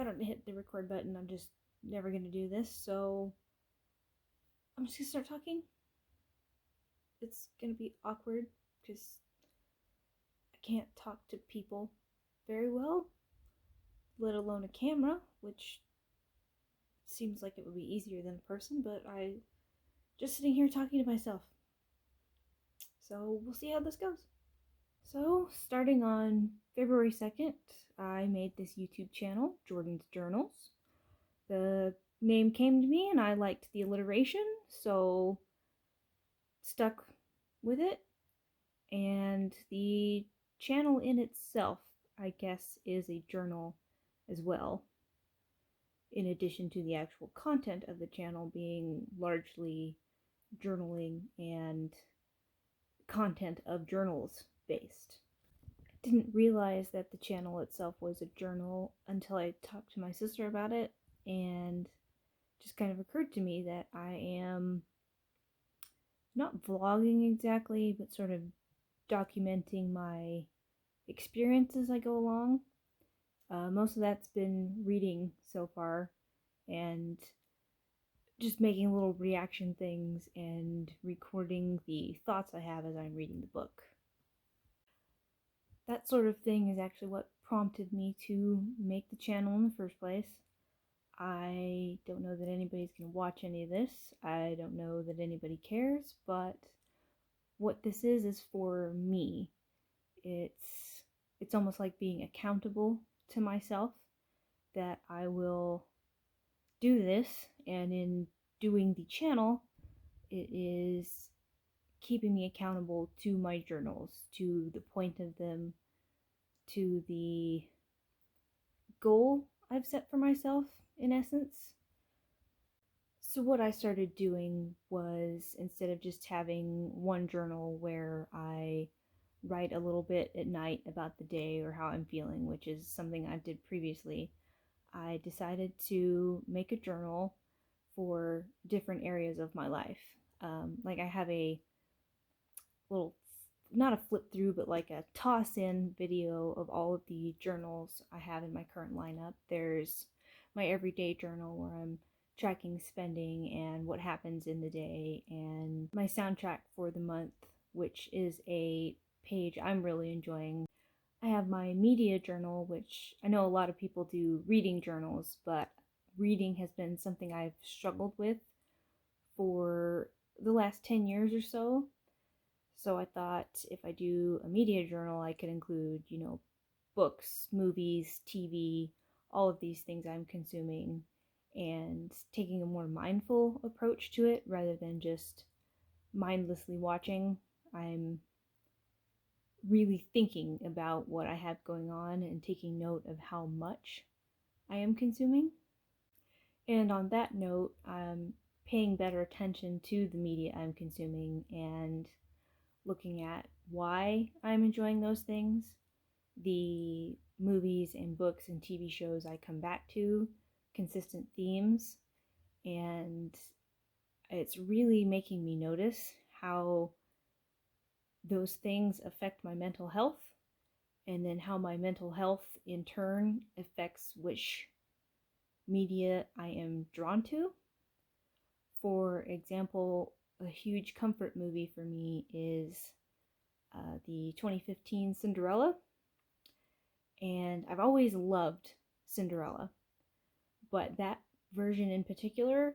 I don't hit the record button, I'm just never gonna do this, so I'm just gonna start talking. It's gonna be awkward because I can't talk to people very well, let alone a camera, which seems like it would be easier than a person, but I just sitting here talking to myself. So we'll see how this goes. So, starting on February 2nd, I made this YouTube channel, Jordan's Journals. The name came to me and I liked the alliteration, so stuck with it. And the channel in itself, I guess, is a journal as well, in addition to the actual content of the channel being largely journaling and content of journals based. I didn't realize that the channel itself was a journal until I talked to my sister about it, and just kind of occurred to me that I am not vlogging exactly, but sort of documenting my experience as I go along. Most of that's been reading so far and just making little reaction things and recording the thoughts I have as I'm reading the book. That sort of thing is actually what prompted me to make the channel in the first place. I don't know that anybody's going to watch any of this. I don't know that anybody cares, but what this is for me. It's almost like being accountable to myself, that I will do this, and in doing the channel, it is keeping me accountable to my journals, to the point of them, to the goal I've set for myself, in essence. So what I started doing was, instead of just having one journal where I write a little bit at night about the day or how I'm feeling, which is something I did previously, I decided to make a journal for different areas of my life. Like I have a little, not a flip through, but like a toss in video of all of the journals I have in my current lineup. There's my everyday journal where I'm tracking spending and what happens in the day, and my soundtrack for the month, which is a page I'm really enjoying. I have my media journal, which I know a lot of people do reading journals, but reading has been something I've struggled with for the last 10 years or so. So I thought if I do a media journal, I could include, books, movies, TV, all of these things I'm consuming, and taking a more mindful approach to it rather than just mindlessly watching. I'm really thinking about what I have going on and taking note of how much I am consuming. And on that note, I'm paying better attention to the media I'm consuming and looking at why I'm enjoying those things, the movies and books and TV shows I come back to, consistent themes, and it's really making me notice how those things affect my mental health, and then how my mental health in turn affects which media I am drawn to. For example, a huge comfort movie for me is the 2015 Cinderella, and I've always loved Cinderella, but that version in particular,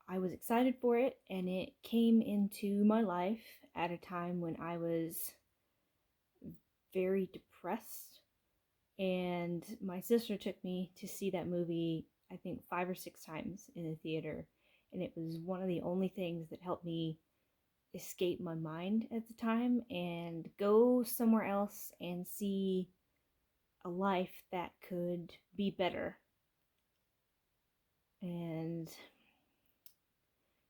I was excited for it, and it came into my life at a time when I was very depressed, and my sister took me to see that movie, I think 5 or 6 times in the theater, and it was one of the only things that helped me escape my mind at the time and go somewhere else and see a life that could be better. And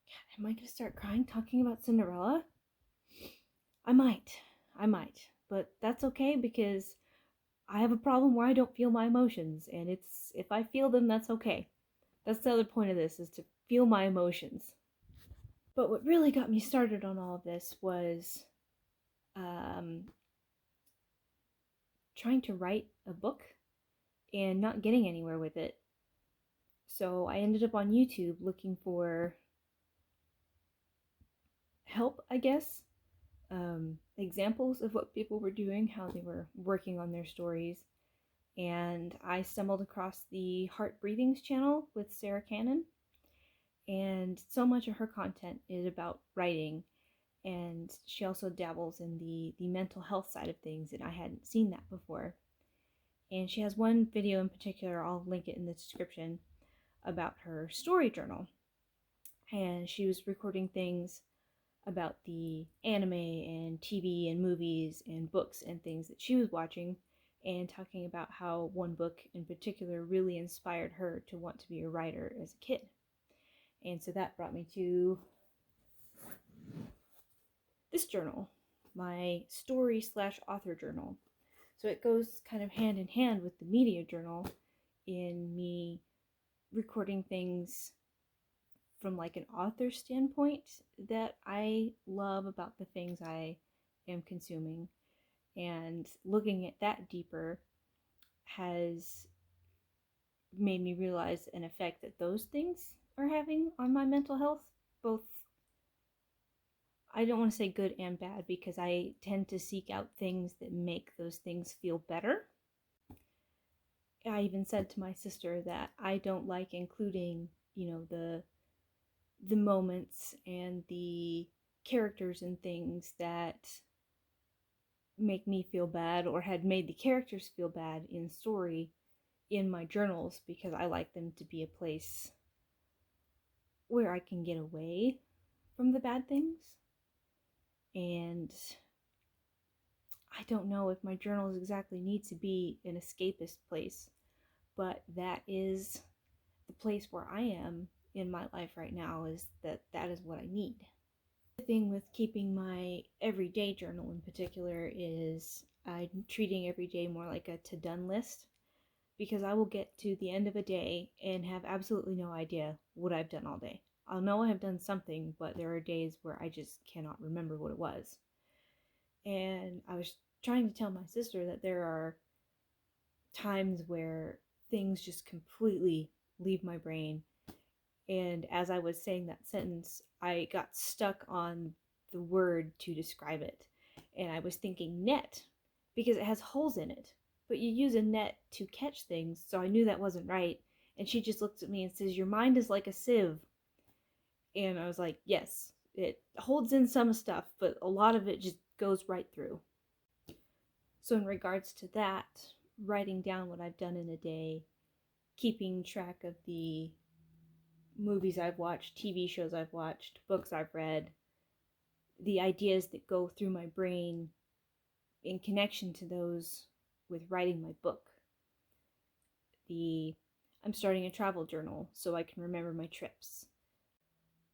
God, am I gonna start crying talking about Cinderella? I might, but that's okay, because I have a problem where I don't feel my emotions, and if I feel them, that's okay. That's the other point of this, is to feel my emotions. But what really got me started on all of this was trying to write a book and not getting anywhere with it. So I ended up on YouTube looking for help, I guess, examples of what people were doing, how they were working on their stories. And I stumbled across the Heart Breathings channel with Sarah Cannon. And so much of her content is about writing. And she also dabbles in the mental health side of things, and I hadn't seen that before. And she has one video in particular, I'll link it in the description, about her story journal. And she was recording things about the anime and TV and movies and books and things that she was watching, and talking about how one book in particular really inspired her to want to be a writer as a kid. And so that brought me to this journal, my story/author journal. So it goes kind of hand in hand with the media journal in me recording things from like an author standpoint that I love about the things I am consuming. And looking at that deeper has made me realize an effect that those things are having on my mental health, both, I don't want to say good and bad, because I tend to seek out things that make those things feel better. I even said to my sister that I don't like including, the moments and the characters and things that make me feel bad or had made the characters feel bad in story in my journals, because I like them to be a place where I can get away from the bad things. And I don't know if my journals exactly need to be an escapist place, but that is the place where I am in my life right now, is that is what I need. The thing with keeping my everyday journal in particular is I'm treating every day more like a to-done list, because I will get to the end of a day and have absolutely no idea what I've done all day. I'll know I have done something, but there are days where I just cannot remember what it was. And I was trying to tell my sister that there are times where things just completely leave my brain. And as I was saying that sentence, I got stuck on the word to describe it. And I was thinking net, because it has holes in it. But you use a net to catch things, so I knew that wasn't right. And she just looks at me and says, "Your mind is like a sieve." And I was like, yes, it holds in some stuff, but a lot of it just goes right through. So in regards to that, writing down what I've done in a day, keeping track of the movies I've watched, TV shows I've watched, books I've read, the ideas that go through my brain in connection to those with writing my book. I'm starting a travel journal so I can remember my trips.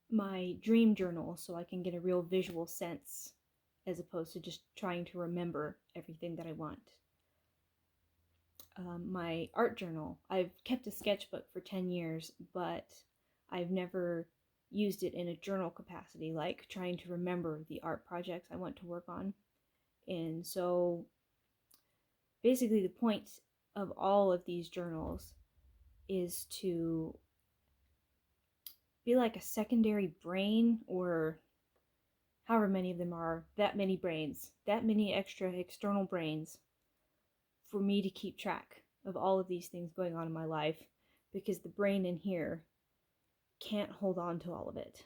My dream journal so I can get a real visual sense as opposed to just trying to remember everything that I want. My art journal. I've kept a sketchbook for 10 years, but I've never used it in a journal capacity, like trying to remember the art projects I want to work on. And so basically the point of all of these journals is to be like a secondary brain, or however many of them are, that many brains, that many extra external brains, for me to keep track of all of these things going on in my life, because the brain in here can't hold on to all of it.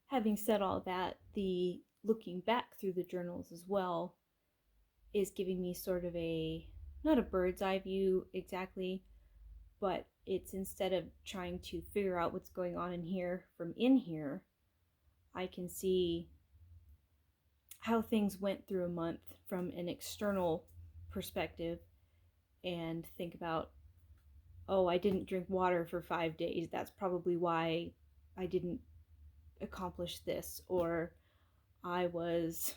Having said all that, the looking back through the journals as well is giving me sort of not a bird's eye view exactly, but it's, instead of trying to figure out what's going on in here from in here, I can see how things went through a month from an external perspective and think about, oh, I didn't drink water for 5 days. That's probably why I didn't accomplish this. Or I was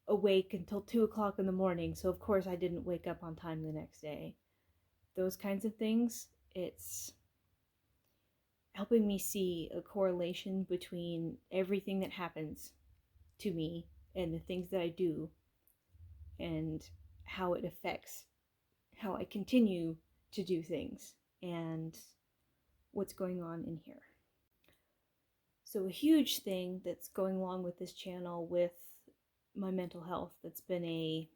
awake until 2 o'clock in the morning, so of course I didn't wake up on time the next day. Those kinds of things. It's helping me see a correlation between everything that happens to me and the things that I do, and how it affects how I continue to do things and what's going on in here. So a huge thing that's going along with this channel with my mental health that's been a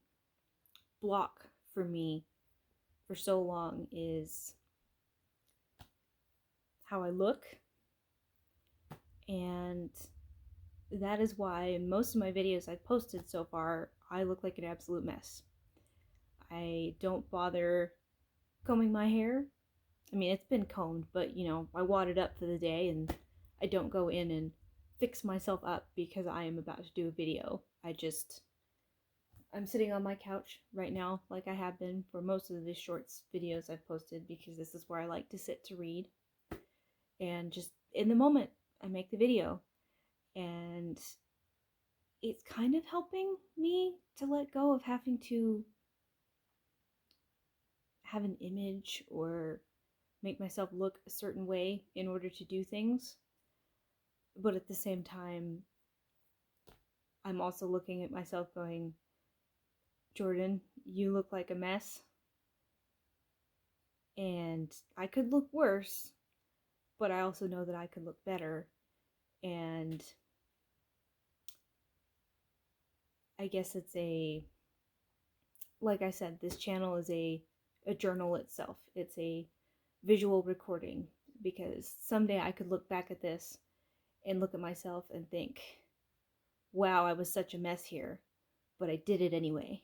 block for me for so long is how I look. And that is why in most of my videos I've posted so far, I look like an absolute mess. I don't bother combing my hair. I mean, it's been combed, but you know, I wad it up for the day and I don't go in and fix myself up because I am about to do a video. I'm sitting on my couch right now like I have been for most of the shorts videos I've posted because this is where I like to sit to read. And just in the moment, I make the video. And it's kind of helping me to let go of having to have an image or make myself look a certain way in order to do things. But at the same time, I'm also looking at myself going, Jordan, you look like a mess. And I could look worse, but I also know that I could look better. And I guess it's like I said, this channel is a journal itself. It's a visual recording because someday I could look back at this and look at myself and think, wow, I was such a mess here, but I did it anyway.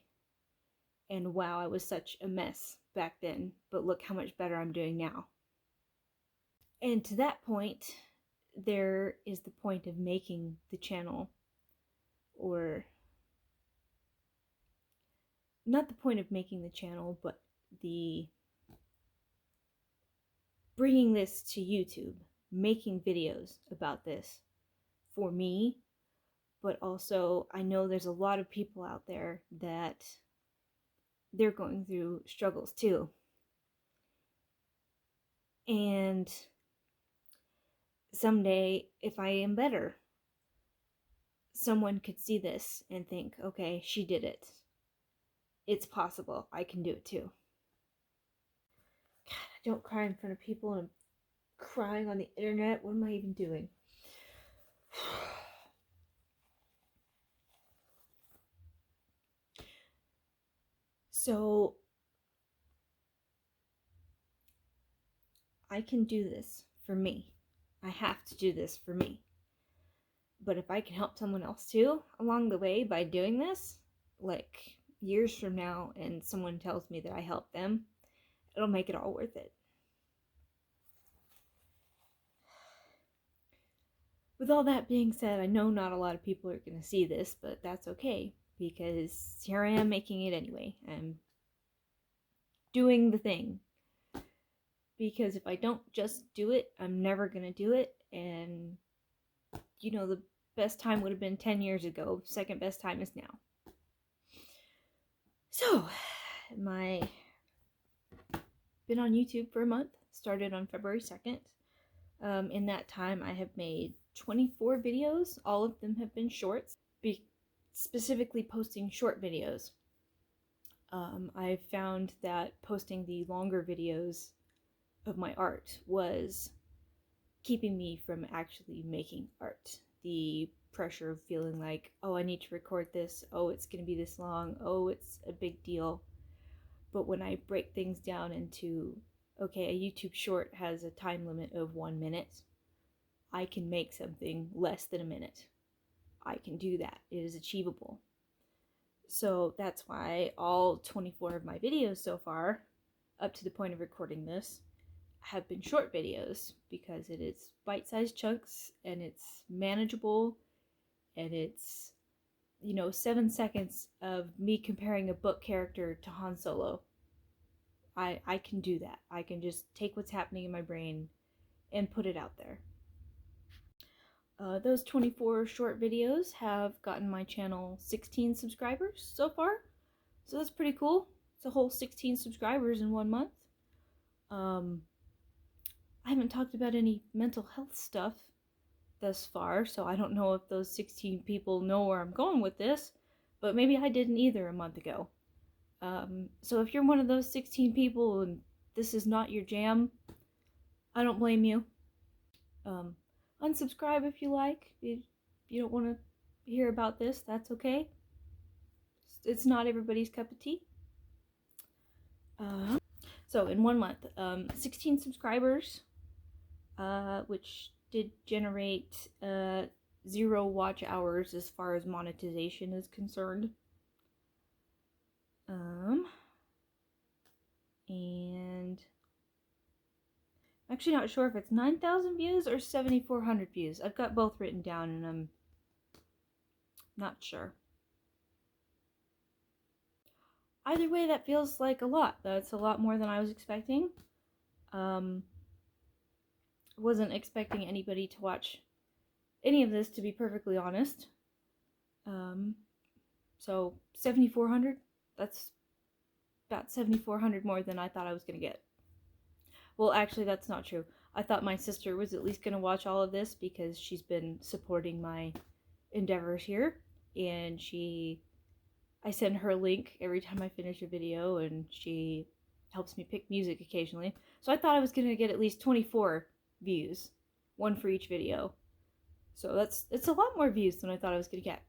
And wow, I was such a mess back then, but look how much better I'm doing now. And to that point, there is the point of making the channel, or not the point of making the channel, but the bringing this to YouTube, making videos about this for me, but also I know there's a lot of people out there that they're going through struggles too. And someday, if I am better, someone could see this and think, okay, she did it. It's possible. I can do it too. God, I don't cry in front of people and I'm crying on the internet. What am I even doing? So I can do this for me. I have to do this for me. But if I can help someone else too along the way by doing this, like years from now, and someone tells me that I helped them, it'll make it all worth it. With all that being said, I know not a lot of people are going to see this, but that's okay because here I am making it anyway. I'm doing the thing. Because if I don't just do it, I'm never going to do it. And, you know, the best time would have been 10 years ago. Second best time is now. So, been on YouTube for a month. Started on February 2nd. In that time, I have made 24 videos. All of them have been shorts. Specifically posting short videos. I've found that posting the longer videos of my art was keeping me from actually making art. The pressure of feeling like, oh, I need to record this, oh, it's gonna be this long, oh, it's a big deal. But when I break things down into, okay, a YouTube short has a time limit of 1 minute, I can make something less than a minute. I can do that. It is achievable. So that's why all 24 of my videos so far, up to the point of recording this, have been short videos because it is bite-sized chunks and it's manageable and it's, 7 seconds of me comparing a book character to Han Solo. I can do that. I can just take what's happening in my brain and put it out there. Those 24 short videos have gotten my channel 16 subscribers so far. So that's pretty cool. It's a whole 16 subscribers in 1 month. I haven't talked about any mental health stuff thus far, so I don't know if those 16 people know where I'm going with this, but maybe I didn't either a month ago. So if you're one of those 16 people and this is not your jam, I don't blame you. Unsubscribe if you like. If you don't want to hear about this, that's okay. It's not everybody's cup of tea. So in 1 month, 16 subscribers, which did generate 0 watch hours as far as monetization is concerned. And I'm actually not sure if it's 9,000 views or 7,400 views. I've got both written down and I'm not sure. Either way, that feels like a lot. That's a lot more than I was expecting. Wasn't expecting anybody to watch any of this, to be perfectly honest. So 7,400, that's about 7,400 more than I thought I was going to get. Well, actually, that's not true. I thought my sister was at least going to watch all of this because she's been supporting my endeavors here. And I send her a link every time I finish a video, and she helps me pick music occasionally. So I thought I was going to get at least 24 views, 1 for each video. So it's a lot more views than I thought I was going to get.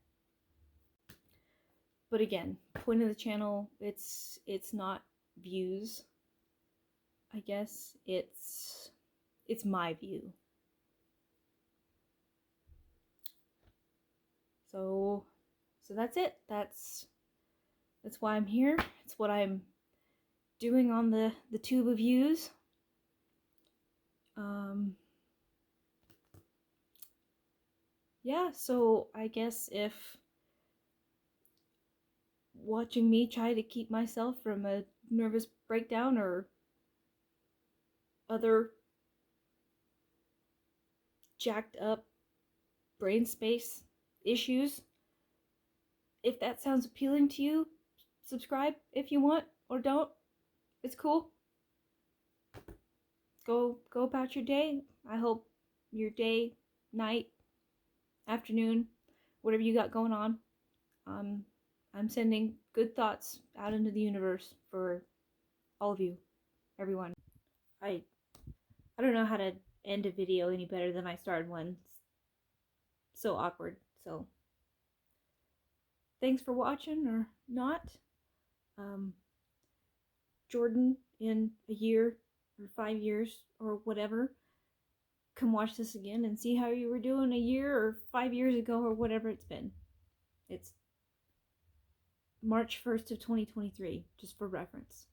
But again, point of the channel, it's not views. I guess it's my view. So that's it. That's why I'm here. It's what I'm doing on the tube of views. Yeah, so I guess if watching me try to keep myself from a nervous breakdown or other jacked up brain space issues, if that sounds appealing to you, subscribe if you want, or don't. It's cool. Go about your day. I hope your day, night, afternoon, whatever you got going on, I'm sending good thoughts out into the universe for all of you, everyone. I don't know how to end a video any better than I started one. It's so awkward. So thanks for watching, or not. Jordan, in a year or 5 years or whatever, come watch this again and see how you were doing a year or 5 years ago or whatever it's been. It's March 1st of 2023, just for reference.